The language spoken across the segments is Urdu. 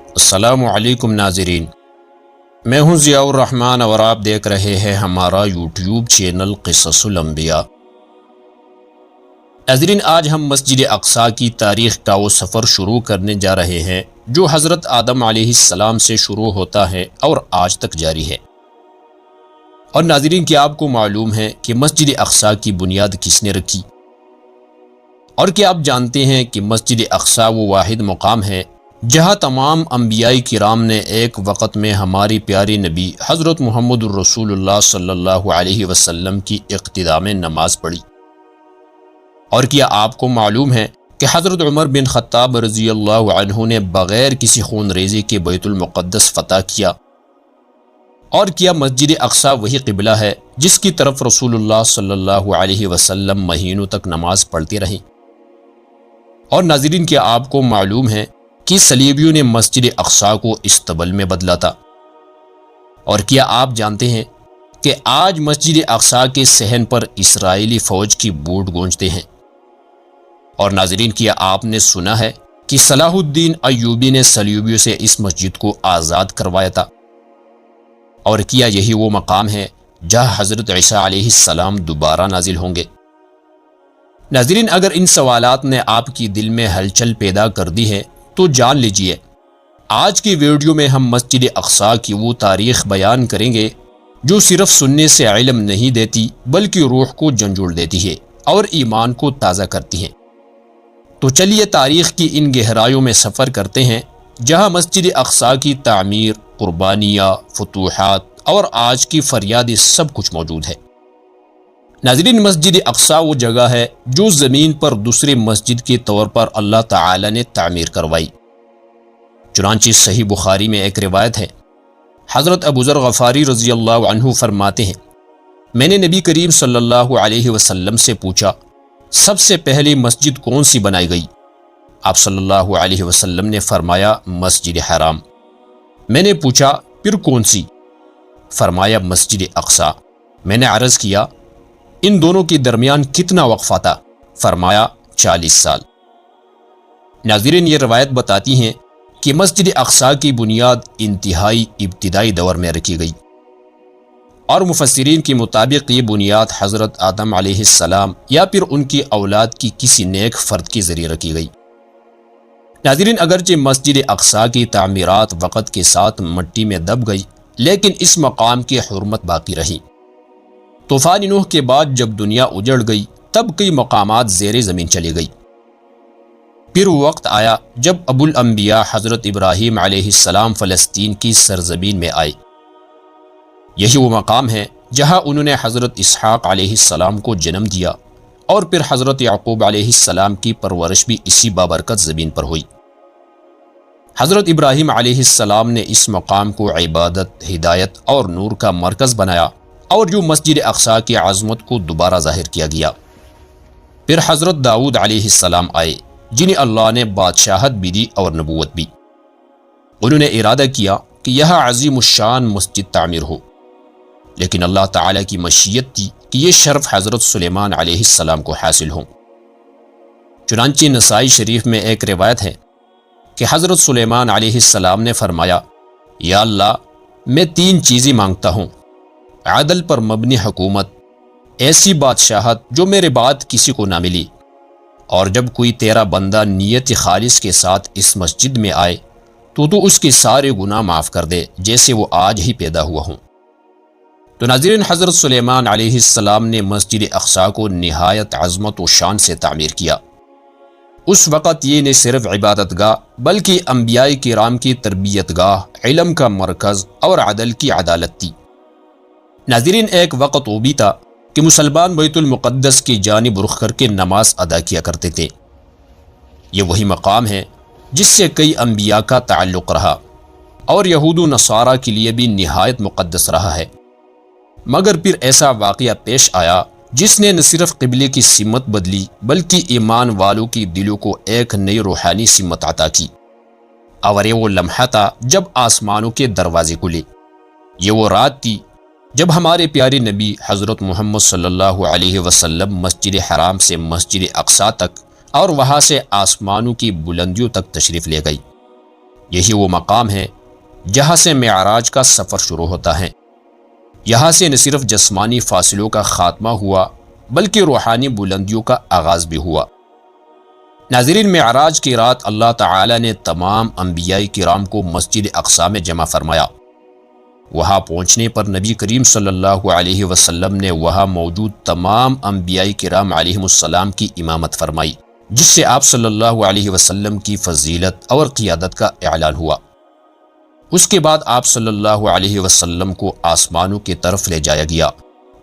السلام علیکم ناظرین، میں ہوں ضیاء الرحمن اور آپ دیکھ رہے ہیں ہمارا یوٹیوب چینل قصص الانبیاء۔ ناظرین، آج ہم مسجد اقصیٰ کی تاریخ کا وہ سفر شروع کرنے جا رہے ہیں جو حضرت آدم علیہ السلام سے شروع ہوتا ہے اور آج تک جاری ہے۔ اور ناظرین، کیا آپ کو معلوم ہے کہ مسجد اقصیٰ کی بنیاد کس نے رکھی؟ اور کیا آپ جانتے ہیں کہ مسجد اقصیٰ وہ واحد مقام ہے جہاں تمام انبیاء کرام نے ایک وقت میں ہماری پیاری نبی حضرت محمد الرسول اللہ صلی اللہ علیہ وسلم کی اقتداء میں نماز پڑھی؟ اور کیا آپ کو معلوم ہے کہ حضرت عمر بن خطاب رضی اللہ عنہ نے بغیر کسی خون ریزی کے بیت المقدس فتح کیا؟ اور کیا مسجد اقصیٰ وہی قبلہ ہے جس کی طرف رسول اللہ صلی اللہ علیہ وسلم مہینوں تک نماز پڑھتے رہے؟ اور ناظرین، کیا آپ کو معلوم ہے کہ صلیبیوں نے مسجد اقصیٰ کو استبل میں بدلا تھا؟ اور کیا آپ جانتے ہیں کہ آج مسجد اقصیٰ کے صحن پر اسرائیلی فوج کی بوٹ گونجتے ہیں؟ اور ناظرین، کیا آپ نے سنا ہے کہ صلاح الدین ایوبی نے صلیبیوں سے اس مسجد کو آزاد کروایا تھا؟ اور کیا یہی وہ مقام ہے جہاں حضرت عیسیٰ علیہ السلام دوبارہ نازل ہوں گے؟ ناظرین، اگر ان سوالات نے آپ کی دل میں ہلچل پیدا کر دی ہے تو جان لیجئے آج کی ویڈیو میں ہم مسجد اقصیٰ کی وہ تاریخ بیان کریں گے جو صرف سننے سے علم نہیں دیتی بلکہ روح کو جھنجھوڑ دیتی ہے اور ایمان کو تازہ کرتی ہے۔ تو چلیے تاریخ کی ان گہرائیوں میں سفر کرتے ہیں جہاں مسجد اقصیٰ کی تعمیر، قربانیاں، فتوحات اور آج کی فریاد سب کچھ موجود ہے۔ ناظرین، مسجد اقصیٰ وہ جگہ ہے جو زمین پر دوسری مسجد کے طور پر اللہ تعالی نے تعمیر کروائی۔ چنانچہ صحیح بخاری میں ایک روایت ہے، حضرت ابو ذر غفاری رضی اللہ عنہ فرماتے ہیں، میں نے نبی کریم صلی اللہ علیہ وسلم سے پوچھا، سب سے پہلی مسجد کون سی بنائی گئی؟ آپ صلی اللہ علیہ وسلم نے فرمایا، مسجد حرام۔ میں نے پوچھا، پھر کون سی؟ فرمایا، مسجد اقصیٰ۔ میں نے عرض کیا، ان دونوں کے درمیان کتنا وقفہ تھا؟ فرمایا، 40 سال۔ ناظرین، یہ روایت بتاتی ہیں کہ مسجد اقصیٰ کی بنیاد انتہائی ابتدائی دور میں رکھی گئی، اور مفسرین کے مطابق یہ بنیاد حضرت آدم علیہ السلام یا پھر ان کی اولاد کی کسی نیک فرد کے ذریعے رکھی گئی۔ ناظرین، اگرچہ مسجد اقصیٰ کی تعمیرات وقت کے ساتھ مٹی میں دب گئی لیکن اس مقام کی حرمت باقی رہی۔ طوفان نوح کے بعد جب دنیا اجڑ گئی تب کئی مقامات زیر زمین چلی گئی۔ پھر وقت آیا جب ابو الانبیاء حضرت ابراہیم علیہ السلام فلسطین کی سرزمین میں آئے۔ یہی وہ مقام ہے جہاں انہوں نے حضرت اسحاق علیہ السلام کو جنم دیا، اور پھر حضرت یعقوب علیہ السلام کی پرورش بھی اسی بابرکت زمین پر ہوئی۔ حضرت ابراہیم علیہ السلام نے اس مقام کو عبادت، ہدایت اور نور کا مرکز بنایا، اور جو مسجد اقصیٰ کی عظمت کو دوبارہ ظاہر کیا گیا۔ پھر حضرت داؤد علیہ السلام آئے جنہیں اللہ نے بادشاہت بھی دی اور نبوت بھی۔ انہوں نے ارادہ کیا کہ یہاں عظیم الشان مسجد تعمیر ہو، لیکن اللہ تعالیٰ کی مشیت تھی کہ یہ شرف حضرت سلیمان علیہ السلام کو حاصل ہو۔ چنانچہ نسائی شریف میں ایک روایت ہے کہ حضرت سلیمان علیہ السلام نے فرمایا، یا اللہ، میں 3 چیزیں مانگتا ہوں، عدل پر مبنی حکومت، ایسی بادشاہت جو میرے بعد کسی کو نہ ملی، اور جب کوئی تیرا بندہ نیت خالص کے ساتھ اس مسجد میں آئے تو اس کے سارے گناہ معاف کر دے جیسے وہ آج ہی پیدا ہوا ہوں۔ تو ناظرین، حضرت سلیمان علیہ السلام نے مسجد اقصیٰ کو نہایت عظمت و شان سے تعمیر کیا۔ اس وقت یہ نہ صرف عبادت گاہ بلکہ انبیاء کرام کی تربیت گاہ، علم کا مرکز اور عدل کی عدالت تھی۔ ناظرین، ایک وقت وہ بھی تھا کہ مسلمان بیت المقدس کی جانب رخ کر کے نماز ادا کیا کرتے تھے۔ یہ وہی مقام ہے جس سے کئی انبیاء کا تعلق رہا، اور یہود و نصارہ کے لیے بھی نہایت مقدس رہا ہے۔ مگر پھر ایسا واقعہ پیش آیا جس نے نہ صرف قبلے کی سمت بدلی بلکہ ایمان والوں کی دلوں کو ایک نئی روحانی سمت عطا کی، اور یہ وہ لمحہ تھا جب آسمانوں کے دروازے کھلے۔ یہ وہ رات تھی جب ہمارے پیارے نبی حضرت محمد صلی اللہ علیہ وسلم مسجد حرام سے مسجد اقصیٰ تک اور وہاں سے آسمانوں کی بلندیوں تک تشریف لے گئی۔ یہی وہ مقام ہے جہاں سے معراج کا سفر شروع ہوتا ہے۔ یہاں سے نہ صرف جسمانی فاصلوں کا خاتمہ ہوا بلکہ روحانی بلندیوں کا آغاز بھی ہوا۔ ناظرین، معراج کی رات اللہ تعالی نے تمام انبیاء کرام کو مسجد اقصی میں جمع فرمایا۔ وہاں پہنچنے پر نبی کریم صلی اللہ علیہ وسلم نے وہاں موجود تمام انبیاء کرام علیہم السلام کی امامت فرمائی، جس سے آپ صلی اللہ علیہ وسلم کی فضیلت اور قیادت کا اعلان ہوا۔ اس کے بعد آپ صلی اللہ علیہ وسلم کو آسمانوں کی طرف لے جایا گیا،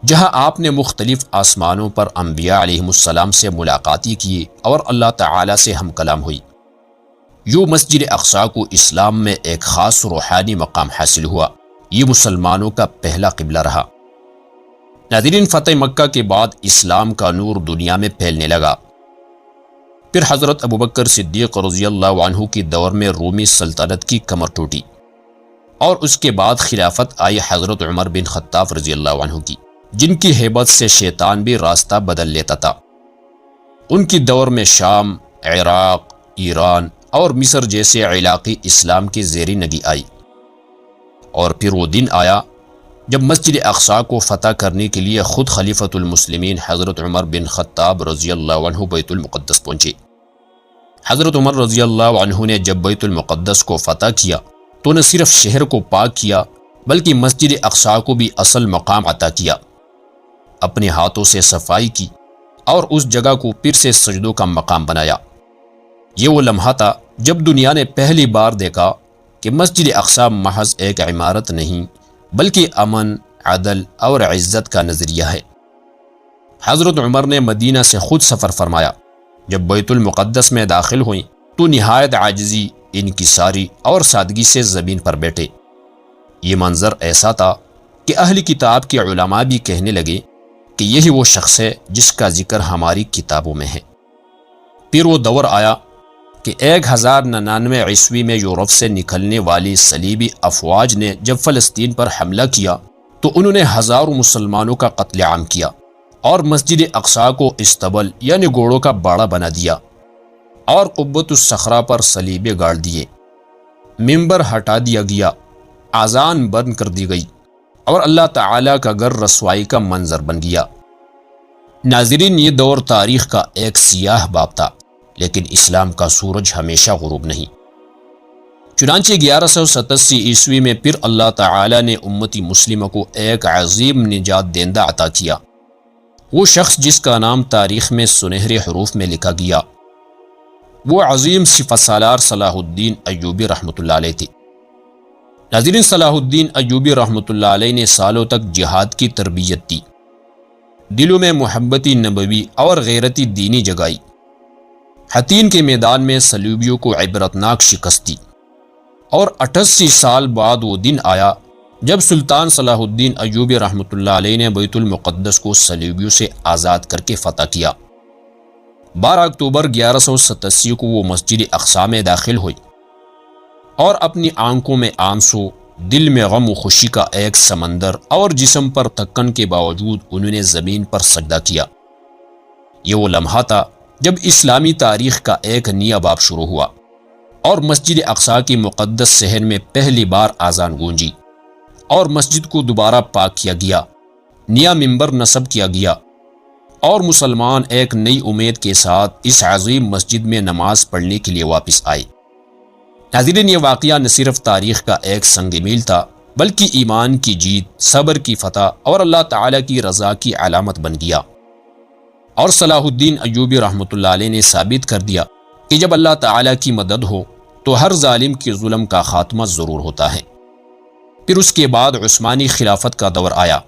جہاں آپ نے مختلف آسمانوں پر انبیاء علیہم السلام سے ملاقاتیں کی اور اللہ تعالی سے ہم کلام ہوئی۔ یوں مسجد اقصی کو اسلام میں ایک خاص روحانی مقام حاصل ہوا۔ یہ مسلمانوں کا پہلا قبلہ رہا۔ ناظرین، فتح مکہ کے بعد اسلام کا نور دنیا میں پھیلنے لگا۔ پھر حضرت ابوبکر صدیق رضی اللہ عنہ کی دور میں رومی سلطنت کی کمر ٹوٹی، اور اس کے بعد خلافت آئی حضرت عمر بن خطاب رضی اللہ عنہ کی، جن کی ہیبت سے شیطان بھی راستہ بدل لیتا تھا۔ ان کی دور میں شام، عراق، ایران اور مصر جیسے علاقے اسلام کی زیر نگی آئی، اور پھر وہ دن آیا جب مسجد اقصی کو فتح کرنے کے لیے خود خلیفۃ المسلمین حضرت عمر بن خطاب رضی اللہ عنہ بیت المقدس پہنچے۔ حضرت عمر رضی اللہ عنہ نے جب بیت المقدس کو فتح کیا تو نہ صرف شہر کو پاک کیا بلکہ مسجد اقصی کو بھی اصل مقام عطا کیا، اپنے ہاتھوں سے صفائی کی اور اس جگہ کو پھر سے سجدوں کا مقام بنایا۔ یہ وہ لمحہ تھا جب دنیا نے پہلی بار دیکھا کہ مسجد اقصی محض ایک عمارت نہیں بلکہ امن، عدل اور عزت کا نظریہ ہے۔ حضرت عمر نے مدینہ سے خود سفر فرمایا۔ جب بیت المقدس میں داخل ہوئیں تو نہایت عاجزی، انکساری اور سادگی سے زمین پر بیٹھے۔ یہ منظر ایسا تھا کہ اہل کتاب کے علماء بھی کہنے لگے کہ یہی وہ شخص ہے جس کا ذکر ہماری کتابوں میں ہے۔ پھر وہ دور آیا کہ 1099 عیسوی میں یورپ سے نکلنے والی صلیبی افواج نے جب فلسطین پر حملہ کیا تو انہوں نے ہزاروں مسلمانوں کا قتل عام کیا اور مسجد اقصی کو استبل یعنی گھوڑوں کا باڑہ بنا دیا، اور قبۃ الصخرہ پر صلیبیں گاڑ دیے، منبر ہٹا دیا گیا، اذان بند کر دی گئی، اور اللہ تعالی کا گھر رسوائی کا منظر بن گیا۔ ناظرین، یہ دور تاریخ کا ایک سیاہ باب تھا، لیکن اسلام کا سورج ہمیشہ غروب نہیں۔ چنانچہ 1187 عیسوی میں پھر اللہ تعالی نے امتی مسلمہ کو ایک عظیم نجات دہندہ عطا کیا، وہ شخص جس کا نام تاریخ میں سنہرے حروف میں لکھا گیا، وہ عظیم صفت سالار صلاح الدین ایوبی رحمۃ اللہ علیہ تھے۔ ناظرین، صلاح الدین ایوبی رحمۃ اللہ علیہ نے سالوں تک جہاد کی تربیت دی، دلوں میں محبتی نبوی اور غیرتی دینی جگائی، حطین کے میدان میں صلیبیوں کو عبرتناک شکست دی، اور 88 سال بعد وہ دن آیا جب سلطان صلاح الدین ایوبی رحمۃ اللہ علیہ نے بیت المقدس کو صلیبیوں سے آزاد کر کے فتح کیا۔ 12 اکتوبر 1187 کو وہ مسجد اقصی میں داخل ہوئی، اور اپنی آنکھوں میں آنسو، دل میں غم و خوشی کا ایک سمندر اور جسم پر تھکن کے باوجود انہوں نے زمین پر سجدہ کیا۔ یہ وہ لمحہ تھا جب اسلامی تاریخ کا ایک نیا باب شروع ہوا، اور مسجد اقصی کی مقدس صحن میں پہلی بار اذان گونجی، اور مسجد کو دوبارہ پاک کیا گیا، نیا منبر نصب کیا گیا، اور مسلمان ایک نئی امید کے ساتھ اس عظیم مسجد میں نماز پڑھنے کے لیے واپس آئے۔ ناظرین، یہ واقعہ نہ صرف تاریخ کا ایک سنگ میل تھا بلکہ ایمان کی جیت، صبر کی فتح اور اللہ تعالی کی رضا کی علامت بن گیا، اور صلاح الدین ایوبی رحمۃ اللہ علیہ نے ثابت کر دیا کہ جب اللہ تعالی کی مدد ہو تو ہر ظالم کے ظلم کا خاتمہ ضرور ہوتا ہے۔ پھر اس کے بعد عثمانی خلافت کا دور آیا،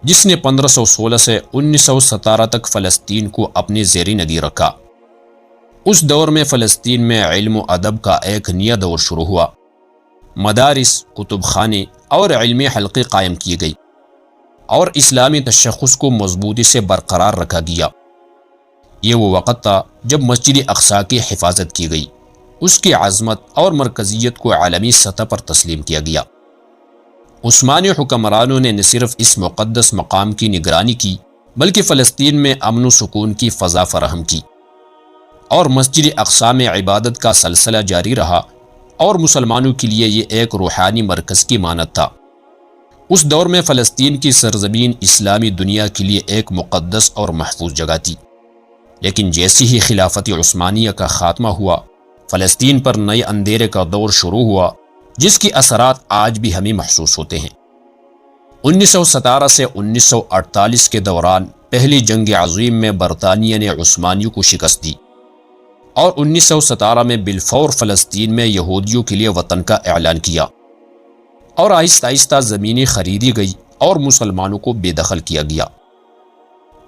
جس نے 1516 سے 1917 تک فلسطین کو اپنے زیر نگی رکھا۔ اس دور میں فلسطین میں علم و ادب کا ایک نیا دور شروع ہوا، مدارس، کتب خانے اور علمی حلقے قائم کیے گئے، اور اسلامی تشخص کو مضبوطی سے برقرار رکھا گیا۔ یہ وہ وقت تھا جب مسجد اقصی کی حفاظت کی گئی، اس کی عظمت اور مرکزیت کو عالمی سطح پر تسلیم کیا گیا۔ عثمانی حکمرانوں نے نہ صرف اس مقدس مقام کی نگرانی کی بلکہ فلسطین میں امن و سکون کی فضا فراہم کی، اور مسجد اقصی میں عبادت کا سلسلہ جاری رہا اور مسلمانوں کے لیے یہ ایک روحانی مرکز کی مانند تھا۔ اس دور میں فلسطین کی سرزمین اسلامی دنیا کے لیے ایک مقدس اور محفوظ جگہ تھی، لیکن جیسی ہی خلافت عثمانیہ کا خاتمہ ہوا، فلسطین پر نئے اندھیرے کا دور شروع ہوا، جس کی اثرات آج بھی ہمیں محسوس ہوتے ہیں۔ 1917 سے 1948 کے دوران پہلی جنگ عظیم میں برطانیہ نے عثمانیوں کو شکست دی، اور 1917 میں بالفور فلسطین میں یہودیوں کے لیے وطن کا اعلان کیا، اور آہستہ آہستہ زمینیں خریدی گئی اور مسلمانوں کو بے دخل کیا گیا۔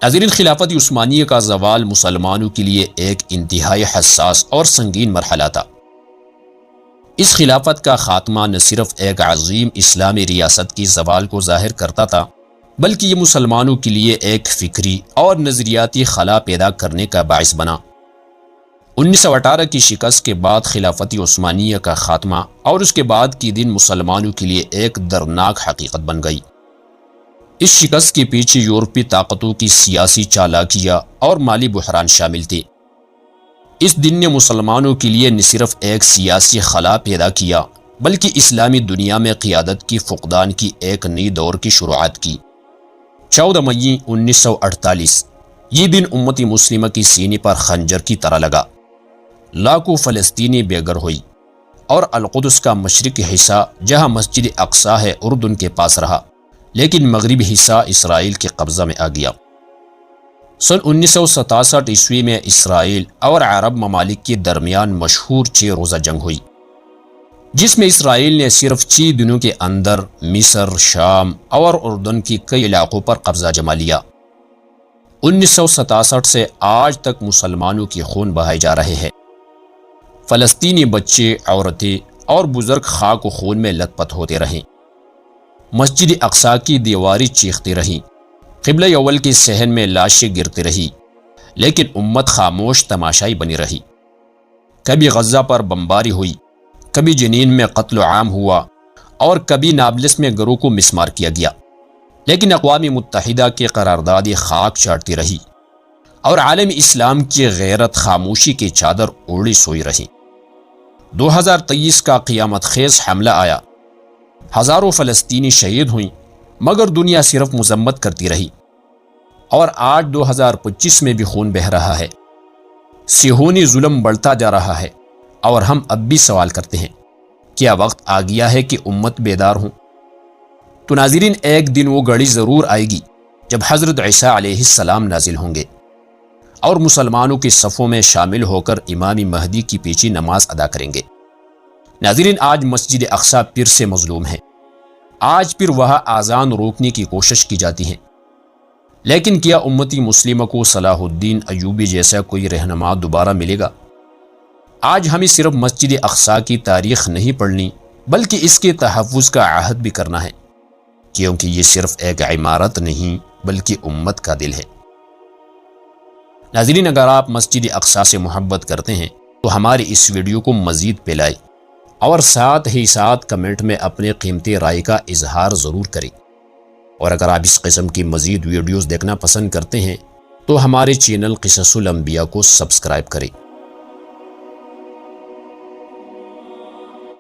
ناظرین، خلافت عثمانیہ کا زوال مسلمانوں کے لیے ایک انتہائی حساس اور سنگین مرحلہ تھا۔ اس خلافت کا خاتمہ نہ صرف ایک عظیم اسلامی ریاست کی زوال کو ظاہر کرتا تھا، بلکہ یہ مسلمانوں کے لیے ایک فکری اور نظریاتی خلا پیدا کرنے کا باعث بنا۔ 1918 کی شکست کے بعد خلافت عثمانیہ کا خاتمہ اور اس کے بعد کی دن مسلمانوں کے لیے ایک دردناک حقیقت بن گئی۔ اس شکست کے پیچھے یورپی طاقتوں کی سیاسی چالاکیاں اور مالی بحران شامل تھے۔ اس دن نے مسلمانوں کے لیے نہ صرف ایک سیاسی خلا پیدا کیا، بلکہ اسلامی دنیا میں قیادت کی فقدان کی ایک نئی دور کی شروعات کی۔ 14 مئی 1948 یہ دن امت مسلمہ کی سینے پر خنجر کی طرح لگا۔ لاکھوں فلسطینی بے گھر ہوئی، اور القدس کا مشرقی حصہ جہاں مسجد اقصیٰ ہے اردن کے پاس رہا، لیکن مغربی حصہ اسرائیل کے قبضہ میں آ گیا۔ سن 1967 عیسوی میں اسرائیل اور عرب ممالک کے درمیان مشہور 6 روزہ جنگ ہوئی، جس میں اسرائیل نے صرف 6 دنوں کے اندر مصر، شام اور اردن کی کئی علاقوں پر قبضہ جما لیا۔ 1967 سے آج تک مسلمانوں کے خون بہائے جا رہے ہیں۔ فلسطینی بچے، عورتیں اور بزرگ خاک و خون میں لت پت ہوتے رہیں۔ مسجد اقصیٰ کی دیواری چیختی رہیں، قبلہ اول کے صحن میں لاشیں گرتی رہی، لیکن امت خاموش تماشائی بنی رہی۔ کبھی غزہ پر بمباری ہوئی، کبھی جنین میں قتل عام ہوا، اور کبھی نابلس میں گروہ کو مسمار کیا گیا، لیکن اقوام متحدہ کی قرارداد خاک چاٹتی رہی، اور عالم اسلام کی غیرت خاموشی کی چادر اوڑی سوئی رہی۔ 2023 کا قیامت خیز حملہ آیا، ہزاروں فلسطینی شہید ہوئیں، مگر دنیا صرف مذمت کرتی رہی، اور آج 2025 میں بھی خون بہہ رہا ہے۔ صہیونی ظلم بڑھتا جا رہا ہے، اور ہم اب بھی سوال کرتے ہیں، کیا وقت آ گیا ہے کہ امت بیدار ہوں؟ تو ناظرین، ایک دن وہ گھڑی ضرور آئے گی جب حضرت عیسیٰ علیہ السلام نازل ہوں گے، اور مسلمانوں کے صفوں میں شامل ہو کر امام مہدی کی پیچھی نماز ادا کریں گے۔ ناظرین، آج مسجد اقصیٰ پھر سے مظلوم ہے، آج پھر وہاں آذان روکنے کی کوشش کی جاتی ہے، لیکن کیا امتی مسلمہ کو صلاح الدین ایوبی جیسا کوئی رہنما دوبارہ ملے گا؟ آج ہمیں صرف مسجد اقصیٰ کی تاریخ نہیں پڑھنی، بلکہ اس کے تحفظ کا عہد بھی کرنا ہے، کیونکہ یہ صرف ایک عمارت نہیں بلکہ امت کا دل ہے۔ ناظرین، اگر آپ مسجد اقصیٰ سے محبت کرتے ہیں تو ہماری اس ویڈیو کو مزید پھیلائیں، اور ساتھ ہی ساتھ کمنٹ میں اپنے قیمتی رائے کا اظہار ضرور کریں۔ اور اگر آپ اس قسم کی مزید ویڈیوز دیکھنا پسند کرتے ہیں تو ہمارے چینل قصص الانبیاء کو سبسکرائب کریں۔